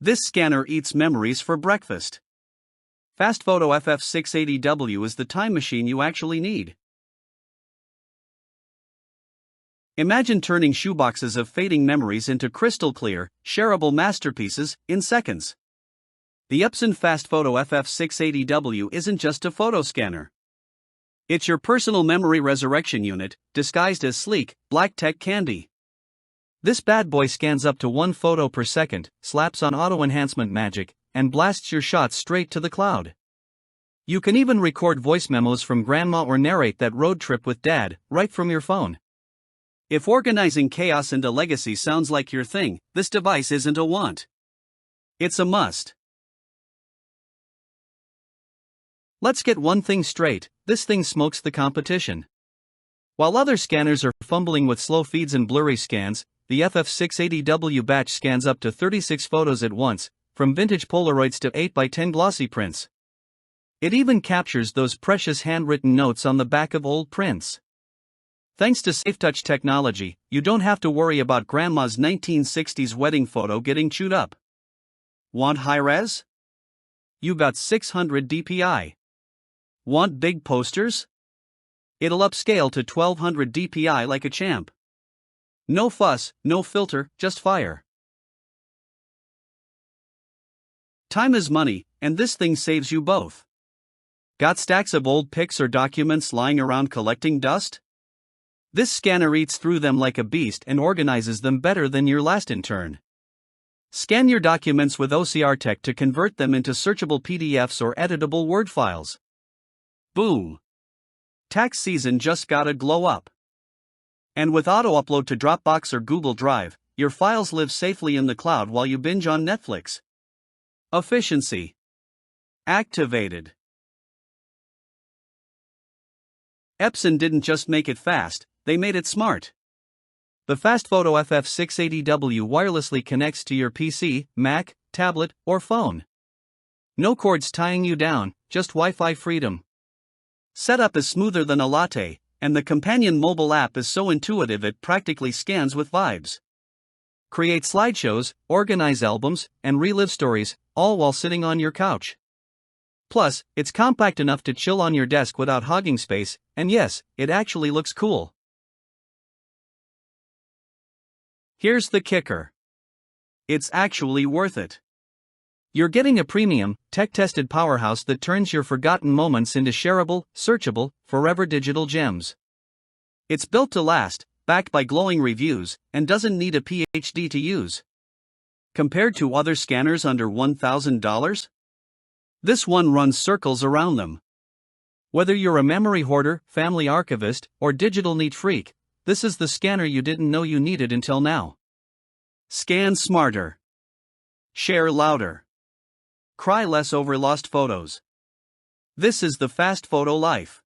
This scanner eats memories for breakfast. FastFoto FF-680W is the time machine you actually need. Imagine turning shoeboxes of fading memories into crystal clear, shareable masterpieces in seconds. The Epson FastFoto FF-680W isn't just a photo scanner. It's your personal memory resurrection unit, disguised as sleek, black tech candy. This bad boy scans up to 1 photo per second, slaps on auto-enhancement magic, and blasts your shots straight to the cloud. You can even record voice memos from grandma or narrate that road trip with dad, right from your phone. If organizing chaos into legacy sounds like your thing, this device isn't a want. It's a must. Let's get one thing straight, this thing smokes the competition. While other scanners are fumbling with slow feeds and blurry scans, the FF-680W batch scans up to 36 photos at once, from vintage Polaroids to 8x10 glossy prints. It even captures those precious handwritten notes on the back of old prints. Thanks to SafeTouch Technology, you don't have to worry about grandma's 1960s wedding photo getting chewed up. Want high-res? You got 600 dpi. Want big posters? It'll upscale to 1200 dpi like a champ. No fuss, no filter, just fire. Time is money, and this thing saves you both. Got stacks of old pics or documents lying around collecting dust? This scanner eats through them like a beast and organizes them better than your last intern. Scan your documents with OCR Tech to convert them into searchable PDFs or editable Word files. Boom! Tax season just gotta glow up. And with auto-upload to Dropbox or Google Drive, your files live safely in the cloud while you binge on Netflix. Efficiency activated. Epson didn't just make it fast, they made it smart. The FastFoto FF-680W wirelessly connects to your PC, Mac, tablet, or phone. No cords tying you down, just Wi-Fi freedom. Setup is smoother than a latte, and the companion mobile app is so intuitive it practically scans with vibes. Create slideshows, organize albums, and relive stories, all while sitting on your couch. Plus, it's compact enough to chill on your desk without hogging space, and yes, it actually looks cool. Here's the kicker. It's actually worth it. You're getting a premium, tech-tested powerhouse that turns your forgotten moments into shareable, searchable, forever digital gems. It's built to last, backed by glowing reviews, and doesn't need a PhD to use. Compared to other scanners under $1,000, this one runs circles around them. Whether you're a memory hoarder, family archivist, or digital neat freak, this is the scanner you didn't know you needed until now. Scan smarter. Share louder. Cry less over lost photos. This is the FastFoto life.